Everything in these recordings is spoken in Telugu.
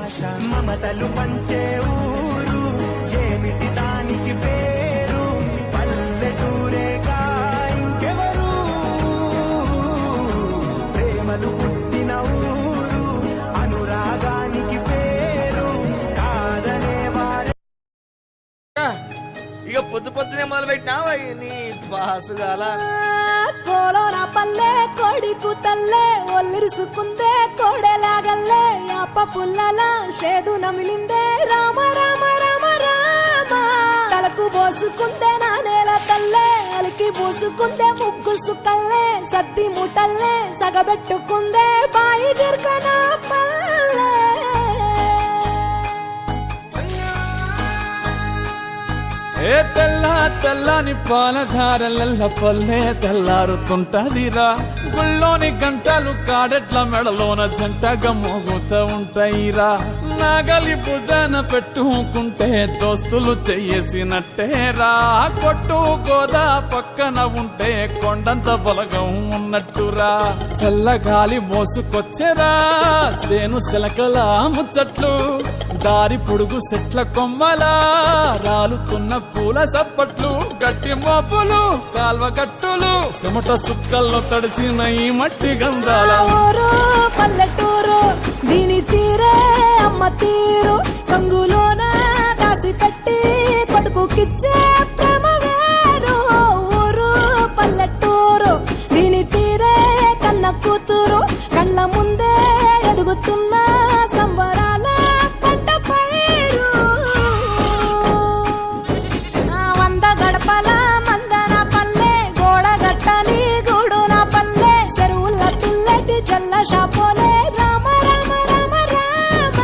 మమతలు పంచే ఊరు ఏమిటి దానికి పేరు పల్లెటూరేగా ఇంకెవరు ప్రేమలు పుట్టిన ఊరు అనురాగానికి పేరు కాదనే వారే. ఇక పొద్దునే మొదలు పెట్టినావా నీ బాసుగాల కోలోన పల్లె కోడి కూతల్లే ఒల్లిరుసుకుందే కోడెలాగల్లే యాప పుల్లల షేదు నమిలిందే రామ రామ రామ రామ తలకు పోసుకుందే నా నేల తల్లే అలికి పూసుకుందే ముగ్గు సుక్కల్లే సద్ది ముటల్లే సగబెట్టుకుందే బాయి దిర్కన పల్లె. ఏ తెల్లని పాలధారలల్ల పల్లె తెల్లారుతుంటదిరా గుళ్ళోని గంటలు కాడెట్ల మెడలోన జంటగా మోగుతూ ఉంటాయిరా నాగలి భుజాన పెట్టుకుంటే దోస్తులు చెయ్యేసినట్టేరా కొట్టు గోదా పక్కన ఉంటే కొండంత బలగం ఉన్నట్టురా చల్లగాలి మోసుకొచ్చెరా సేను శిలకల ముచ్చట్లు దారి పొడుగు చెట్ల కొమ్మలా రాలుతున్న పూల సప్పట్లు గట్టి మోపులు కాల్వ గట్టులు చెమట సుక్కల్లో తడిసిన ఈ మట్టి గంధాల ఊరు పల్లెటూరు దీని తీరే అమ్మ తీరు కంగులోన దాసి పెట్టి కొడుకుకిచ్చే ప్రేమ వేరు. ఊరు పల్లెటూరు దీని తీరే కన్న కూతురు కళ్ళ ముందే ఎదుగుతున్న సంబరాల పంట పైరు. వంద గడపల మందన పల్లె గోడ గట్టని గూడున పల్లె చెరువుల తుల్లటి జల్ల షాపోలే రామ రామ రామ రామ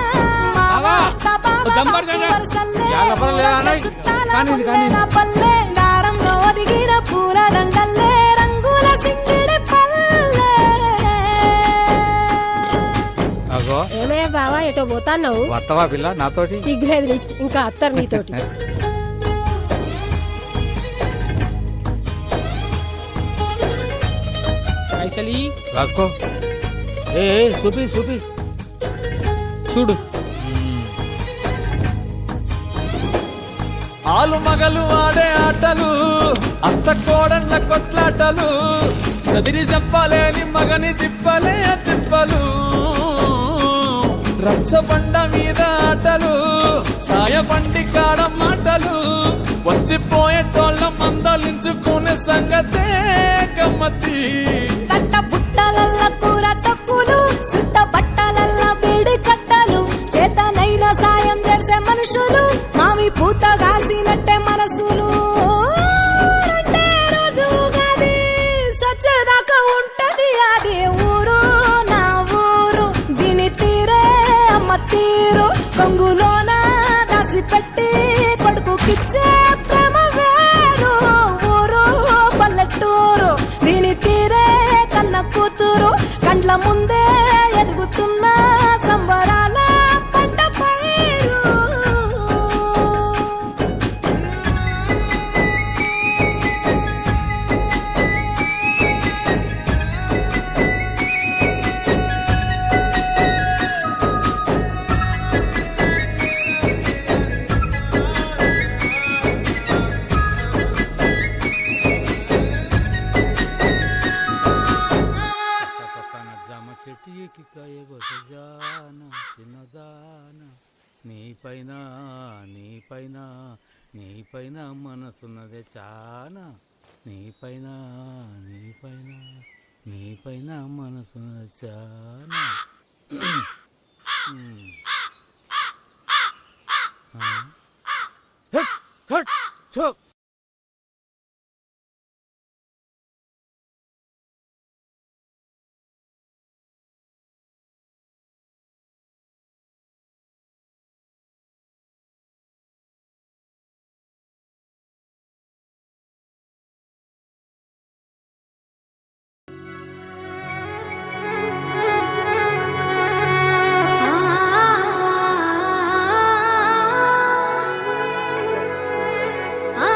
పల్లె దారంగా ఒదిగిన పూల దండల్లే రంగుల సింగిడి పల్లె. ఏమే బావా ఎటో పోతాన్నావు? వత్తవా పిల్ల నాతోటి? సిగ్గులేదు ఇంకా అత్తరు నీతోటి. రాసుకో. ఏ చూపి చూపి చూడు ఆలు మగలు ఆడే ఆటలు అత్త కోడళ్ళ కొట్లాటలు సదిరి చెప్పలేని మగని తిప్పలే తిప్పలు రచ్చబండ మీద ఆటలు ఛాయ బండి కాడ మాటలు వచ్చిపోయేటోళ్ళ మందలించుకునే సంగతే గమ్మతి. కట్ట బుట్టలల్ల కూర తక్కులు సుట్ట బట్టలల్ల బీడి కట్టలు చేతనైన సాయం చేసే మనుషులు మావి పూత కాసినట్టే మనసులు. రెండే రోజు గది సచ్చేదాకా ఉంటది అది ఊరు నా ఊరు దీని తీరే అమ్మ తీరు కొంగులోన దాసి పెట్టి కొడుకుకిచ్చే ప్రేమ వేరు. ఊరు పల్లెటూరు దీని తీరే కన్న కూతురు కండ్ల ముందే ఎదుగుతున్న సంబరాల పంట పైరు. నీపైన నీపైన నీపైన మనసున్నదే చానా నీపైన నీపైన నీపైన మనసున్నదే చానా. ఆ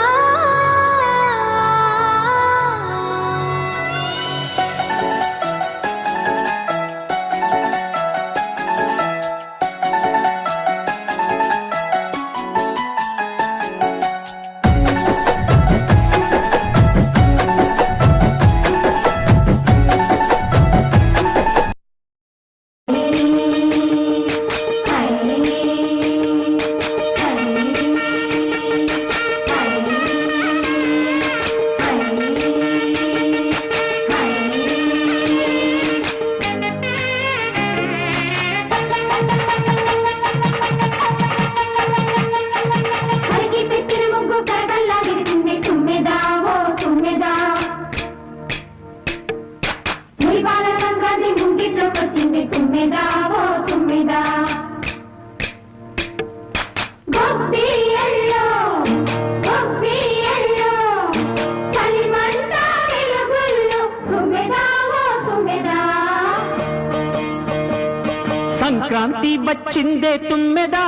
సంక్రాంతి వచ్చిందే తుమ్మెదా,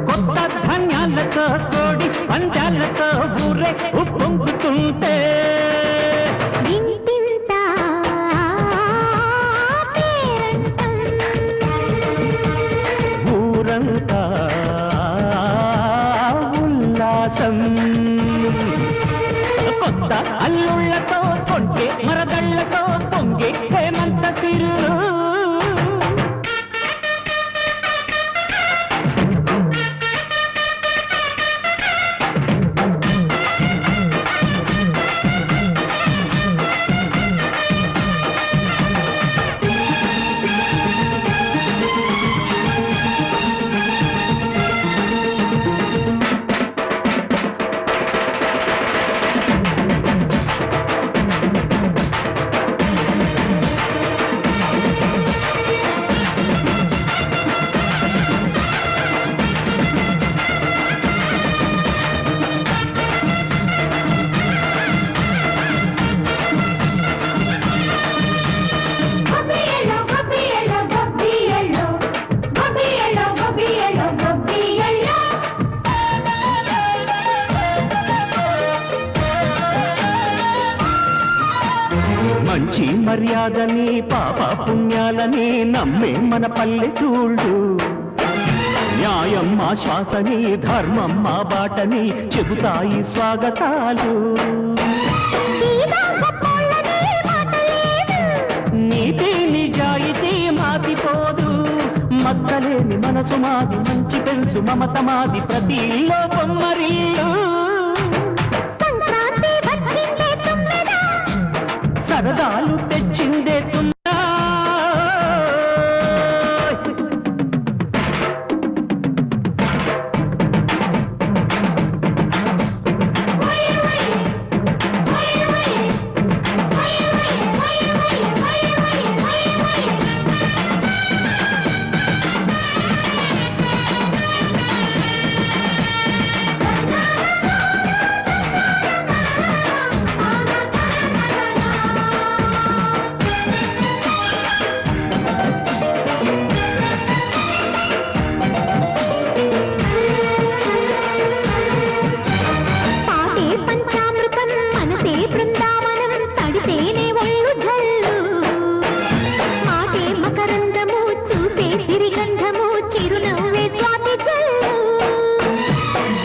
కొత్త ధాన్యాలతో కోడి పంచాలతో ఊరే ఉప్పొంగుతుంటే ఊరంతా ఉల్లాసం. కొత్త అల్లుళ్ళతో కొంటే మరదళ్ళతో పొంగే హేమంత సిరులు. మంచి మర్యాదని పాప పుణ్యాలని నమ్మే మన పల్లెటూళ్ళు. న్యాయం మా శ్వాసని ధర్మం మా బాటని చెబుతాయి స్వాగతాలు. నీతి నిజాయితీ మాసిపోదు, మచ్చలేని మనసు మాది, మంచి పెంచు మమత మాది, ప్రతి ఇల్లో బొమ్మరిల్లు. సరదాలు తెచ్చిందే తుమ్మెదా,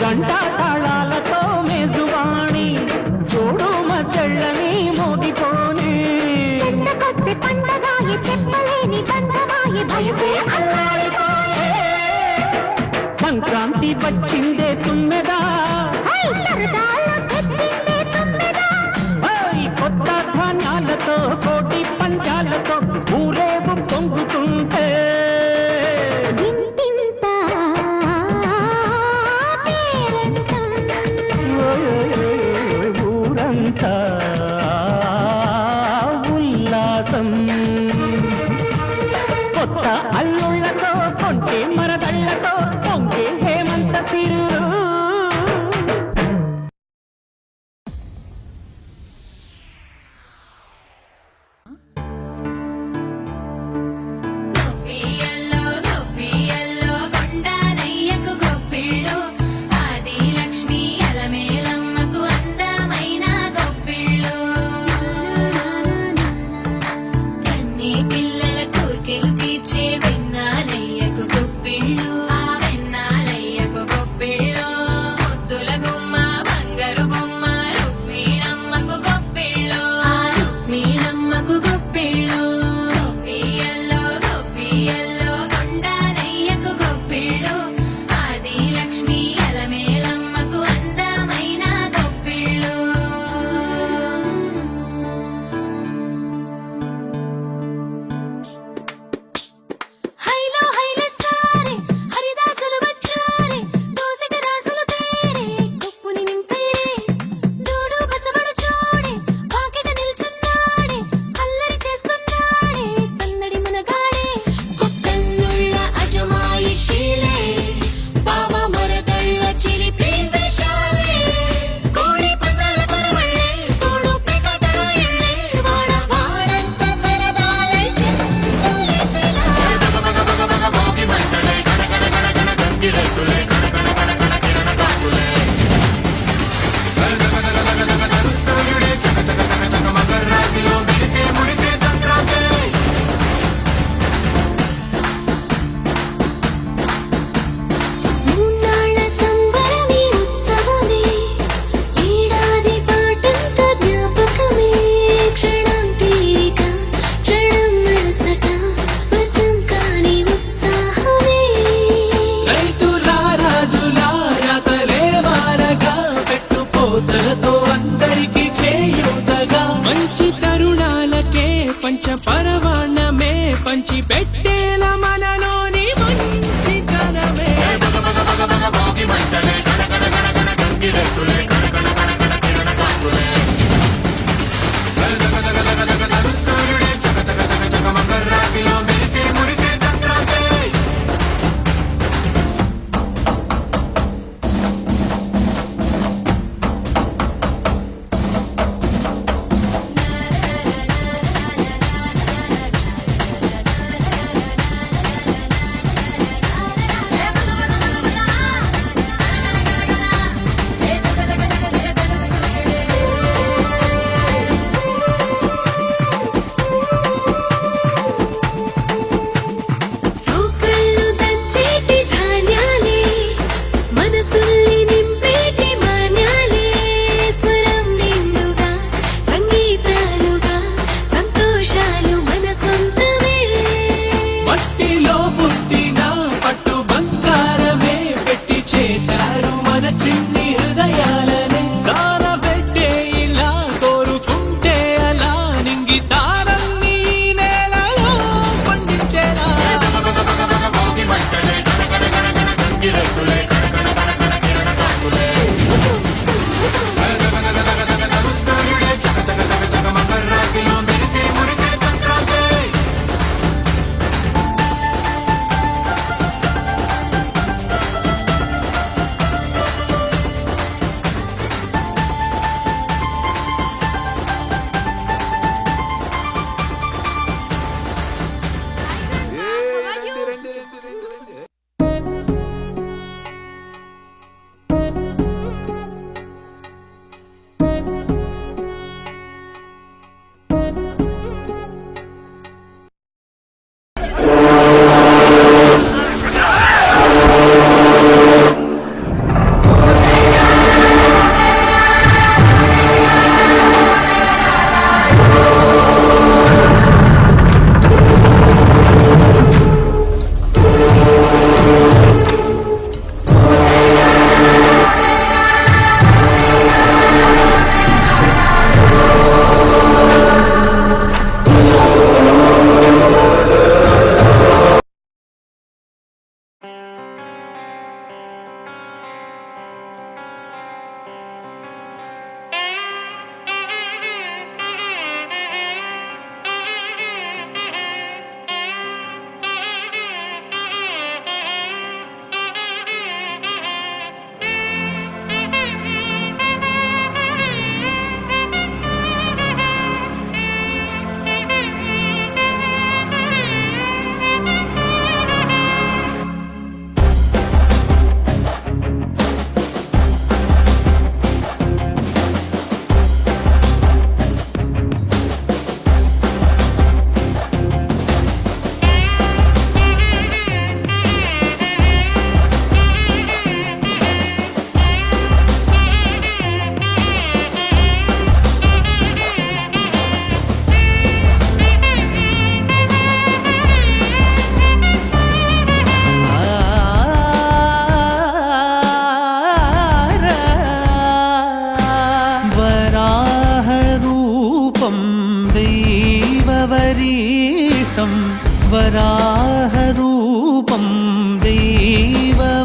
గంటా తాళాలతో మేజువాణి చూడు మద్దళ్ళని మోగిపోని. సంక్రాంతి వచ్చిందే తుమ్మెదా, కొత్త ధాన్యాలతో కోటి పంచాలతో ఊరేగు పొంగుతుంటే ఊరంతా ఉల్లాసం. కొత్త అల్లుళ్ళతో కొంటే మరదళ్ళతో పొంగే హేమంత సిరులు. పిల్లల కోర్కెలు తీర్చే విన్నాలయ్యకు గొప్పిళ్ళు. పరవాణమే పంచి పెట్టేల మనలోని మంచితనమే वरीष्टं वराहरूपं देववरीष्टं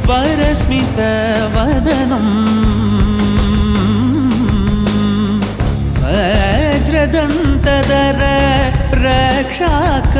वरस्मितवदनं वज्रदन्तधर रक्षाकवचम्